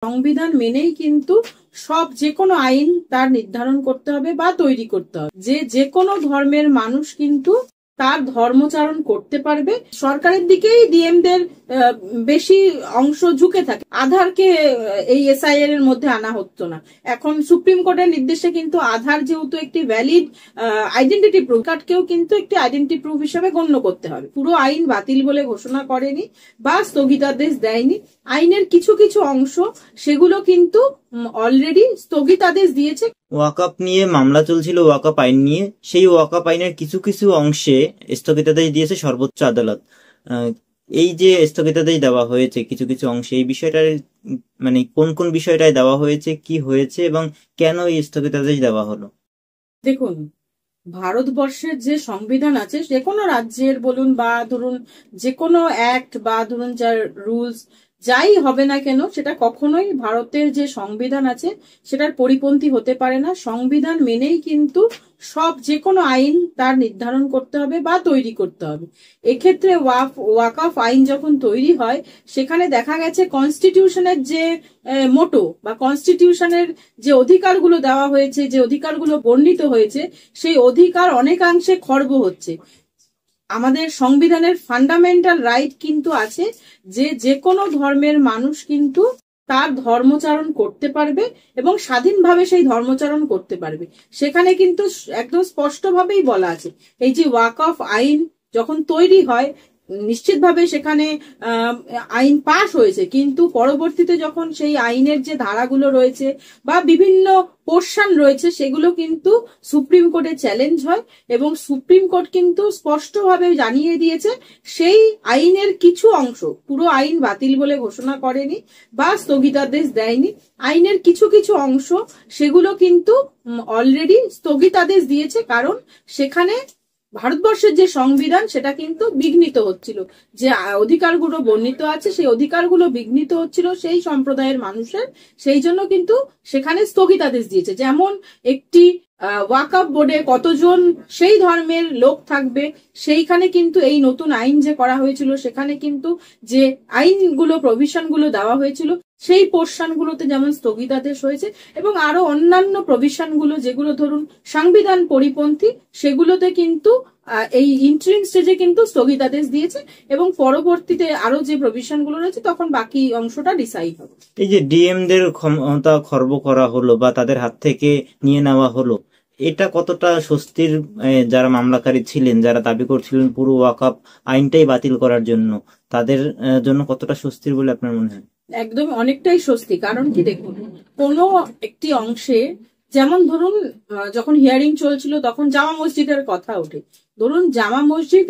সংবিধান মেনেই কিন্তু সব যে কোনো আইন তার নির্ধারণ করতে হবে বা তৈরি করতে হবে। যে কোনো ধর্মের মানুষ কিন্তু তার ধর্মচারণ করতে পারবে। সরকারের দিকেই ডিএমদের বেশি অংশ ঝুঁকে থাকে। আধারকে এই এসআইআর এর মধ্যে আনা হতো না। এখন সুপ্রিম কোর্টের নির্দেশে কিন্তু আধার যেহেতু একটি ভ্যালিড আইডেন্টিটি প্রুফ, কার্ডকেও কিন্তু একটি আইডেন্টিটি প্রুফ হিসেবে গণ্য করতে হবে। পুরো আইন বাতিল বলে ঘোষণা করেনি বা স্থগিতাদেশ দেয়নি। আইনের কিছু কিছু অংশ সেগুলো কিন্তু অলরেডি স্থগিতাদেশ দিয়েছে। ওয়াকআপ নিয়ে মামলা চলছিল, ওয়াকআপ আইন নিয়ে। সেই ওয়াকআপ আইনের কিছু কিছু অংশে স্থগিতাদেশ দিয়েছে সর্বোচ্চ আদালত। এই যে স্থগিতাদেশ দেওয়া হয়েছে কিছু কিছু অংশে, এই বিষয়টার মানে কোন কোন বিষয়টায় দেওয়া হয়েছে, কি হয়েছে এবং কেন এই স্থগিতাদেশ দেওয়া হলো? দেখুন, ভারতবর্ষের যে সংবিধান আছে, যে কোনো রাজ্যের বলুন বা ধরুন যে কোনো অ্যাক্ট বা ধরুন যার রুলস যাই হবে না কেন, সেটা কখনোই ভারতের যে সংবিধান আছে সেটার পরিপন্থী হতে পারে না। সংবিধান মেনেই কিন্তু সব যে কোনো আইন তার নির্ধারণ করতে হবে বা তৈরি করতে হবে। এক্ষেত্রে ওয়াকফ আইন যখন তৈরি হয়, সেখানে দেখা গেছে কনস্টিটিউশনের যে মোটো বা কনস্টিটিউশনের যে অধিকারগুলো দেওয়া হয়েছে, যে অধিকারগুলো বর্ণিত হয়েছে, সেই অধিকার অনেকাংশে খর্ব হচ্ছে। আমাদের সংবিধানের ফান্ডামেন্টাল রাইট কিন্তু আছে যে কোনো ধর্মের মানুষ কিন্তু তার ধর্মচারণ করতে পারবে এবং স্বাধীনভাবে সেই ধর্মচারণ করতে পারবে। সেখানে কিন্তু একদম স্পষ্টভাবেই বলা আছে। এই যে ওয়াকফ আইন যখন তৈরি হয়, নিশ্চিতভাবে সেখানে আইন পাশ হয়েছে, কিন্তু পরবর্তীতে যখন সেই আইনের যে ধারাগুলো রয়েছে বা বিভিন্ন পোর্শন রয়েছে, সেগুলো কিন্তু সুপ্রিম কোর্টে চ্যালেঞ্জ হয় এবং সুপ্রিম কোর্ট কিন্তু স্পষ্টভাবে জানিয়ে দিয়েছে সেই আইনের কিছু অংশ, পুরো আইন বাতিল বলে ঘোষণা করেনি বা স্থগিতাদেশ দেয়নি। আইনের কিছু কিছু অংশ সেগুলো কিন্তু অলরেডি স্থগিতাদেশ দিয়েছে, কারণ সেখানে ভারতবর্ষের যে সংবিধান সেটা কিন্তু বিঘ্নিত হচ্ছিল। যে অধিকারগুলো বর্ণিত আছে সেই অধিকারগুলো বিঘ্নিত হচ্ছিল সেই সম্প্রদায়ের মানুষের, সেই জন্য কিন্তু সেখানে স্থগিতাদেশ দিয়েছে। যেমন একটি ওয়াকফ বোর্ডে কতজন সেই ধর্মের লোক থাকবে, সেইখানে কিন্তু এই নতুন আইন যে করা হয়েছিল সেখানে কিন্তু যে আইনগুলো প্রভিশনগুলো দেওয়া হয়েছিল সেই পোর্শনগুলোতে যেমন স্থগিতাদেশ হয়েছে, এবং আরো অন্যান্য প্রভিশনগুলো যেগুলো ধরুন সংবিধান পরিপন্থী, সেগুলোতে কিন্তু এই ইন্টারিম স্টেজে কিন্তু স্থগিতাদেশ দিয়েছে এবং পরবর্তীতে আরো যে প্রভিশনগুলো রয়েছে তখন বাকি অংশটা ডিসাইড হবে। এই যে ডিএমদের ক্ষমতা খর্ব করা হলো বা তাদের হাত থেকে নিয়ে নেওয়া হলো, এটা কতটা স্বস্তির? যারা মামলাকারী ছিলেন, যারা দাবি করছিলেন পুরো ওয়াকফ আইনটাই বাতিল করার জন্য, তাদের জন্য কতটা স্বস্তির বলে আপনার মনে হয়? একদম অনেকটাই স্বস্তি। কারণ কি, দেখুন, কোনো একটি অংশে যেমন ধরুন যখন হিয়ারিং চলছিল তখন জামা মসজিদের কথা ওঠে। ধরুন জামা মসজিদ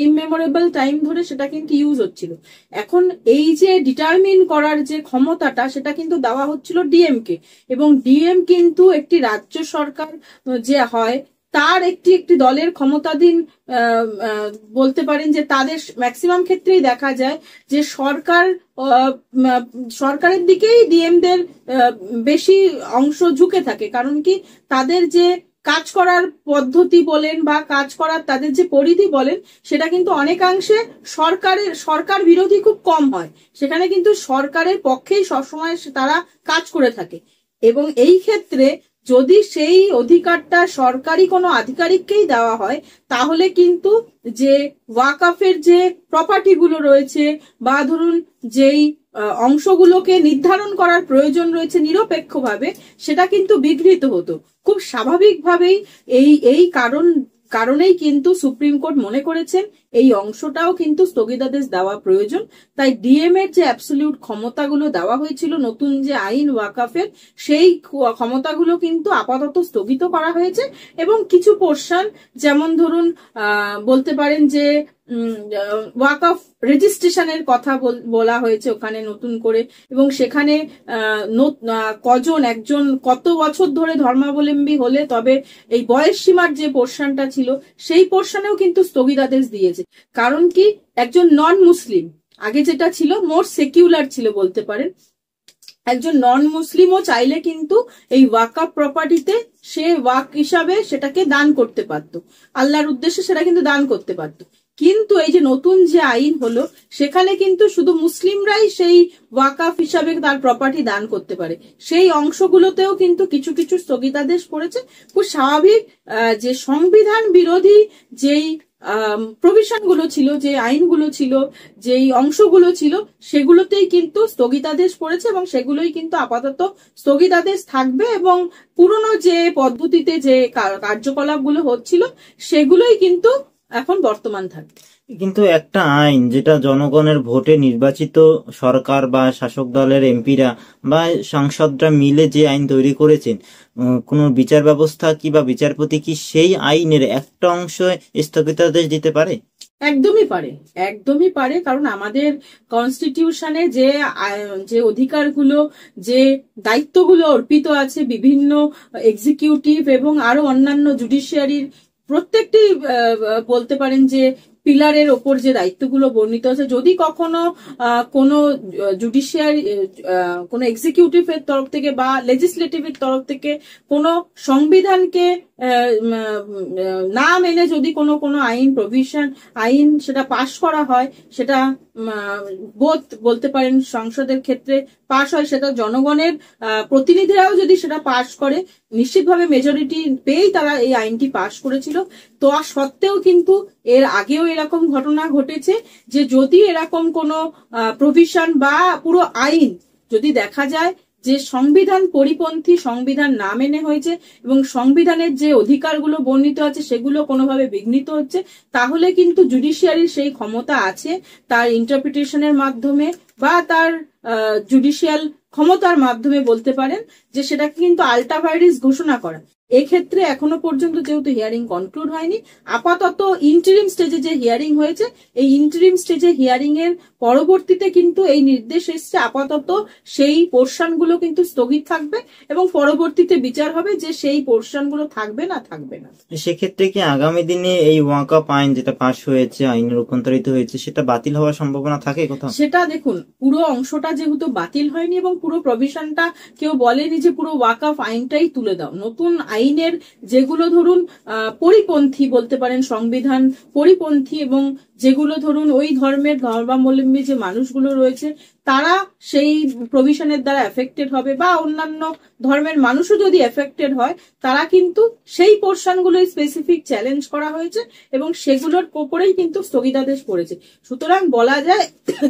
ইমমেমোরেবল টাইম ধরে সেটা কিন্তু ইউজ হচ্ছিল। এখন এই যে ডিটারমিন করার যে ক্ষমতাটা সেটা কিন্তু দেওয়া হচ্ছিল ডিএম কে, এবং ডিএম কিন্তু একটি রাজ্য সরকার যে হয় তার একটি দলের ক্ষমতাধীন বলতে পারেন যে তাদের ম্যাক্সিমাম ক্ষেত্রেই দেখা যায় যে সরকারের দিকেই ডিএমদের বেশি অংশ ঝুঁকে থাকে। কারণ কি, তাদের যে কাজ করার পদ্ধতি বলেন বা কাজ করার তাদের যে পরিধি বলেন, সেটা কিন্তু অনেকাংশে সরকার বিরোধী খুব কম হয়। সেখানে কিন্তু সরকারের পক্ষেই সবসময় তারা কাজ করে থাকে, এবং এই ক্ষেত্রে যদি সেই অধিকারটা সরকারি কোনো আধিকারিককেই দেওয়া হয়, তাহলে কিন্তু যে ওয়াকফের যে প্রপার্টি গুলো রয়েছে বা ধরুন যেই অংশগুলোকে নির্ধারণ করার প্রয়োজন রয়েছে নিরপেক্ষভাবে, সেটা কিন্তু বিঘ্নিত হতো। খুব স্বাভাবিকভাবেই এই কারণেই কিন্তু সুপ্রিম কোর্ট মনে করেছেন এই অংশটাও কিন্তু স্থগিতাদেশ দেওয়া প্রয়োজন। তাই ডিএম এর যে অ্যাবসলিউট ক্ষমতাগুলো দেওয়া হয়েছিল নতুন যে আইন ওয়াকফের, সেই ক্ষমতাগুলো কিন্তু আপাতত স্থগিত করা হয়েছে, এবং কিছু পোর্শন যেমন ধরুন বলতে পারেন যে ওয়াকফ রেজিস্ট্রেশনের কথা বলা হয়েছে ওখানে নতুন করে, এবং সেখানে একজন কত বছর ধরে ধর্মাবলম্বী হলে তবে এই বয়স সীমার যে পোর্শনটা ছিল সেই পোর্শনেও কিন্তু স্থগিতাদেশ দিয়েছে। কারণ কি, একজন নন মুসলিম, আগে যেটা ছিল মোর সেকুলার ছিল বলতে পারেন, একজন নন মুসলিমও চাইলে কিন্তু এই ওয়াকফ প্রপার্টিতে সে ওয়াক হিসাবে সেটাকে দান করতে পারতো, আল্লাহর উদ্দেশ্যে সেটা কিন্তু দান করতে পারতো। কিন্তু এই যে নতুন যে আইন হলো, সেখানে কিন্তু শুধু মুসলিমরাই সেই ওয়াকাফ হিসাবে তার প্রপার্টি দান করতে পারে। সেই অংশগুলোতেও কিন্তু কিছু কিছু স্থগিতাদেশ পড়েছে। খুব স্বাভাবিক, যে সংবিধান বিরোধী যেই প্রভিশন গুলো ছিল, যে আইনগুলো ছিল, যেই অংশগুলো ছিল, সেগুলোতেই কিন্তু স্থগিতাদেশ পড়েছে এবং সেগুলোই কিন্তু আপাতত স্থগিতাদেশ থাকবে এবং পুরনো যে পদ্ধতিতে যে কার্যকলাপগুলো হচ্ছিল সেগুলোই কিন্তু এখন বর্তমান থাকবে। কিন্তু একটা আইন যেটা জনগণের ভোটে নির্বাচিত সরকার বা শাসক দলের এমপিরা বা সাংসদরা মিলে যে আইন তৈরি করেছেন, কোনো বিচার ব্যবস্থা কি বা বিচারপতি কি সেই আইনের একটা অংশ স্থগিতাদেশ দিতে পারে? একদমই পারে, একদমই পারে। কারণ আমাদের কনস্টিটিউশনে যে যে অধিকারগুলো, যে দায়িত্বগুলো অর্পিত আছে বিভিন্ন এক্সিকিউটিভ এবং আরো অন্যান্য জুডিশিয়ারির প্রত্যেকটি বলতে পারেন যে পিলারের ওপর যে দায়িত্বগুলো বর্ণিত আছে, যদি কখনো কোনো জুডিশিয়ারি, কোনো এক্সিকিউটিভের তরফ থেকে বা লেজিসলেটিভের তরফ থেকে কোনো সংবিধানকে না মেনে যদি কোনো কোনো আইন প্রভিশন আইন সেটা পাশ করা হয়, সেটা বোধ বলতে পারেন সংসদের ক্ষেত্রে পাশ হয়, সেটা জনগণের প্রতিনিধিরাও যদি সেটা পাশ করে, নিশ্চিতভাবে মেজরিটি পেয়েই তারা এই আইনটি পাশ করেছিল। তো সত্ত্বেও কিন্তু এর আগেও এরকম ঘটনা ঘটেছে যে যদি এরকম কোনো প্রভিশন বা পুরো আইন যদি দেখা যায় যে সংবিধান পরিপন্থী, সংবিধান না মেনে হয়েছে এবং সংবিধানের যে অধিকারগুলো বর্ণিত আছে সেগুলো কোনোভাবে বিঘ্নিত হচ্ছে, তাহলে কিন্তু জুডিশিয়ারির সেই ক্ষমতা আছে তার ইন্টারপ্রিটেশনের মাধ্যমে বা তার জুডিশিয়াল ক্ষমতার মাধ্যমে বলতে পারেন যে সেটাকে কিন্তু আল্টা ভাইরিস ঘোষণা করা। এক্ষেত্রে এখনো পর্যন্ত যেহেতু হিয়ারিং কনক্লুড হয়নি, আপাতত ইন্টারিম স্টেজে যে হিয়ারিং হয়েছে, এই ইন্টারিম স্টেজে হিয়ারিং এর পরবর্তীতে কিন্তু এই নির্দেশ এসছে আপাতত সেই পোর্শনগুলো কিন্তু স্থগিত থাকবে এবং পরবর্তীতে বিচার হবে যে সেই পোর্শনগুলো থাকবে না থাকবে না। সেক্ষেত্রে কি আগামী দিনে এই ওয়াকআপ আইন যেটা পাশ হয়েছে, আইনে রূপান্তরিত হয়েছে, সেটা বাতিল হওয়ার সম্ভাবনা থাকে কোথাও? সেটা দেখুন, পুরো অংশটা যেহেতু বাতিল হয়নি এবং পুরো প্রভিশনটা কেউ বলেনি যে পুরো ওয়াকআপ আইনটাই তুলে দাও, নতুন আইনের যেগুলো ধরুন পরিপন্থী বলতে পারেন, সংবিধান পরিপন্থী এবং যেগুলো ধরুন ওই ধর্মের ধর্মাবলম্বী যে মানুষগুলো রয়েছে তারা সেই প্রভিশনের দ্বারা এফেক্টেড হবে বা অন্যান্য ধর্মের মানুষও যদি এফেক্টেড হয়, তারা কিন্তু সেই পোর্শনগুলো স্পেসিফিক চ্যালেঞ্জ করা হয়েছে এবং সেগুলোর উপরেই কিন্তু স্থগিতাদেশ পড়েছে। সুতরাং বলা যায়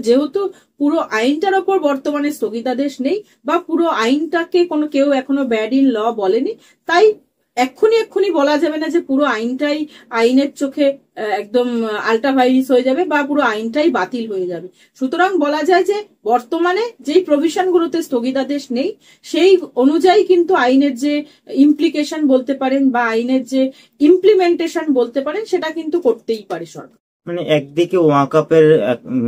যেহেতু পুরো আইনটার ওপর বর্তমানে স্থগিতাদেশ নেই বা পুরো আইনটাকে কোনো কেউ এখনো ব্যাড ইন ল বলেনি, তাই এক্ষুনি বলা যাবে না যে পুরো আইনটাই আইনের চোখে একদম আল্টা ভাইরিস হয়ে যাবে বা পুরো আইনটাই বাতিল হয়ে যাবে। সুতরাং বলা যায় যে বর্তমানে যেই প্রভিশনগুলোতে স্থগিতাদেশ নেই সেই অনুযায়ী কিন্তু আইনের যে ইমপ্লিকেশন বলতে পারেন বা আইনের যে ইমপ্লিমেন্টেশন বলতে পারেন সেটা কিন্তু করতেই পারে সরকার। মানে একদিকে ওয়াকআপের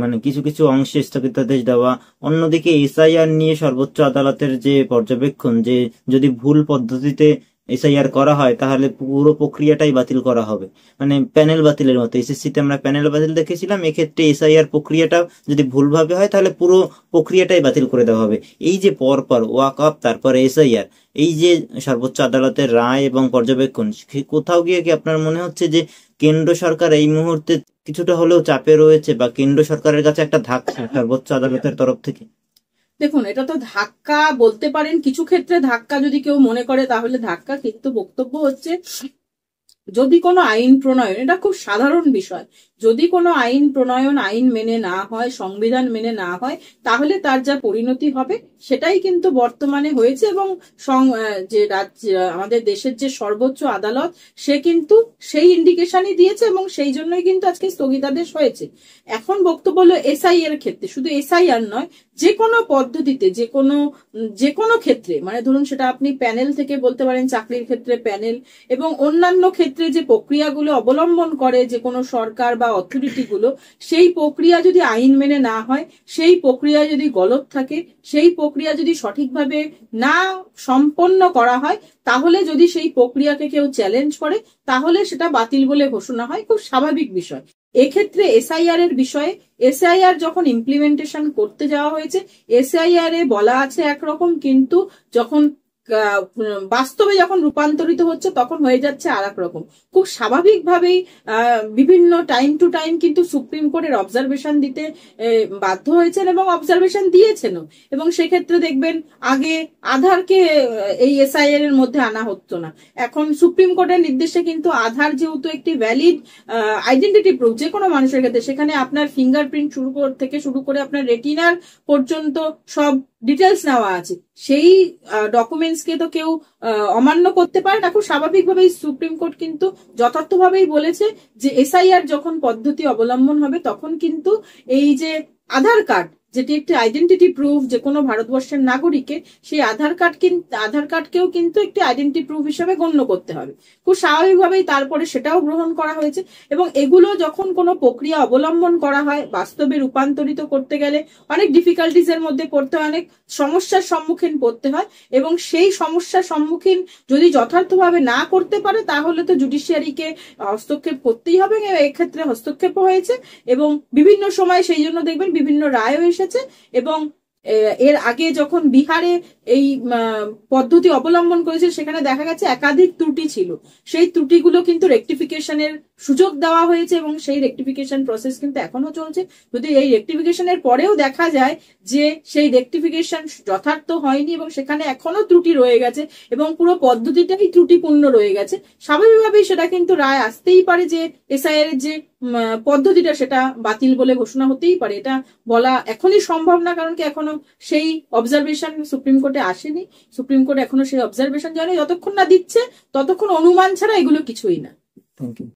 মানে কিছু কিছু অংশে স্থগিতাদেশ দেওয়া, অন্যদিকে এসআইআর নিয়ে সর্বোচ্চ আদালতের যে পর্যবেক্ষণ যে যদি ভুল পদ্ধতিতে এসআইআর করা হয় তাহলে পুরো প্রক্রিয়াটাই বাতিল করা হবে, মানে প্যানেল বাতিলের মতো। এসএসসিতে আমরা প্যানেল বাতিল দেখেছিলাম, এক্ষেত্রে এসআইআর প্রক্রিয়াটা যদি ভুলভাবে হয় তাহলে পুরো প্রক্রিয়াটাই বাতিল করে দেওয়া হবে। এই যে পরপর ওয়াকআপ তারপরে এসআইআর, এই যে সর্বোচ্চ আদালতের রায় এবং পর্যবেক্ষণ, কোথাও গিয়ে কি আপনার মনে হচ্ছে যে কেন্দ্র সরকার এই মুহূর্তে কিছুটা হলেও চাপে রয়েছে বা কেন্দ্র সরকারের কাছে একটা ধাক্কা সর্বোচ্চ আদালতের তরফ থেকে? দেখুন, এটা তো ধাক্কা বলতে পারেন, কিছু ক্ষেত্রে ধাক্কা যদি কেউ মনে করে তাহলে ধাক্কা, কিন্তু বক্তব্য হচ্ছে যদি কোনো আইন প্রণয়ন, এটা খুব সাধারণ বিষয়, যদি কোনো আইন প্রণয়ন আইন মেনে না হয়, সংবিধান মেনে না হয়, তাহলে তার যা পরিণতি হবে সেটাই কিন্তু বর্তমানে হয়েছে এবং যে আমাদের দেশের যে সর্বোচ্চ আদালত সে কিন্তু সেই ইন্ডিকেশনই দিয়েছে এবং সেই জন্যই কিন্তু আজকে স্থগিতাদেশ হয়েছে। এখন বক্তব্য হলো এসআইআর এর ক্ষেত্রে, শুধু এসআইআর নয়, যে কোনো পদ্ধতিতে যে কোনো ক্ষেত্রে, মানে ধরুন সেটা আপনি প্যানেল থেকে বলতে পারেন, চাকরির ক্ষেত্রে প্যানেল এবং অন্যান্য ক্ষেত্রে যে প্রক্রিয়াগুলো অবলম্বন করে যে কোনো সরকার বা অথরিটি গুলো, সেই প্রক্রিয়া যদি আইন মেনে না হয়, সেই প্রক্রিয়া যদি গলত থাকে, সেই প্রক্রিয়া যদি সঠিকভাবে না সম্পন্ন করা হয়, তাহলে যদি সেই প্রক্রিয়াকে কেউ চ্যালেঞ্জ করে তাহলে সেটা বাতিল বলে ঘোষণা হয়, খুব স্বাভাবিক বিষয়। এক্ষেত্রে এসআইআর এর বিষয়ে, এসআইআর যখন ইমপ্লিমেন্টেশন করতে যাওয়া হয়েছে, এসআইআর এ বলা আছে একরকম, কিন্তু যখন বাস্তবে যখন রূপান্তরিত হচ্ছে তখন হয়ে যাচ্ছে আর এক রকম। খুব স্বাভাবিকভাবেই বিভিন্ন টাইম টু টাইম কিন্তু সুপ্রিম কোর্টের অবজারভেশন দিতে বাধ্য হয়েছেন এবং অবজারভেশন দিয়েছেনও। এবং সেক্ষেত্রে দেখবেন আগে আধারকে এই এসআইআর এর মধ্যে আনা হতো না, এখন সুপ্রিম কোর্টের নির্দেশে কিন্তু আধার যেহেতু একটি ভ্যালিড আইডেন্টিটি প্রুফ যে কোনো মানুষের ক্ষেত্রে, সেখানে আপনার ফিঙ্গারপ্রিন্ট থেকে শুরু করে আপনার রেটিনার পর্যন্ত সব ডিটেলস নেওয়া আছে, সেই ডকুমেন্টস কে তো কেউ অমান্য করতে পারে না। খুব স্বাভাবিকভাবেই সুপ্রিম কোর্ট কিন্তু যথার্থভাবেই বলেছে যে এসআইআর যখন পদ্ধতি অবলম্বন হবে তখন কিন্তু এই যে আধার কার্ড, যেটি একটি আইডেন্টিটি প্রুফ যে কোনো ভারতবর্ষের নাগরিকের, সেই আধার কার্ডকেও কিন্তু একটি আইডেন্টিটি প্রুফ হিসেবে গণ্য করতে হবে। খুব স্বাভাবিকভাবেই তারপরে সেটাও গ্রহণ করা হয়েছে। এবং এগুলো যখন কোনো প্রক্রিয়া অবলম্বন করা হয়, বাস্তবে রূপান্তরিত করতে গেলে অনেক ডিফিকাল্টিজ এর মধ্যে পড়তে হয়, অনেক সমস্যার সম্মুখীন পড়তে হয়। এবং সেই সমস্যার সম্মুখীন যদি যথার্থভাবে না করতে পারে তাহলে তো জুডিশিয়ারিকে হস্তক্ষেপ করতেই হবে। এক্ষেত্রে হস্তক্ষেপ হয়েছে এবং বিভিন্ন সময় সেই জন্য দেখবেন বিভিন্ন রায়ও এসেছে। এবং এর আগে যখন বিহারে এই পদ্ধতি অবলম্বন করেছে সেখানে দেখা গেছে একাধিক ত্রুটি ছিল, সেই ত্রুটিগুলো কিন্তু রেকটিফিকেশনের সুযোগ দেওয়া হয়েছে এবং সেই রেকটিফিকেশন প্রসেস কিন্তু এখনো চলছে। যদি এই রেকটিফিকেশনের পরেও দেখা যায় যে সেই রেকটিফিকেশন যথার্থ হয়নি এবং সেখানে এখনো ত্রুটি রয়ে গেছে এবং পুরো পদ্ধতিটাই ত্রুটিপূর্ণ রয়ে গেছে, স্বাভাবিকভাবেই সেটা কিন্তু রায় আসতেই পারে যে এসআইআর এর যে পদ্ধতিটা সেটা বাতিল বলে ঘোষণা হতেই পারে। এটা বলা এখনই সম্ভব না, কারণ কি এখনো সেই অবজারভেশন সুপ্রিম কোর্টে আসেনি, সুপ্রিম কোর্ট এখনো সেই অবজারভেশন জানে, যতক্ষণ না দিচ্ছে ততক্ষণ অনুমান ছাড়া এগুলো কিছুই না। Thank you.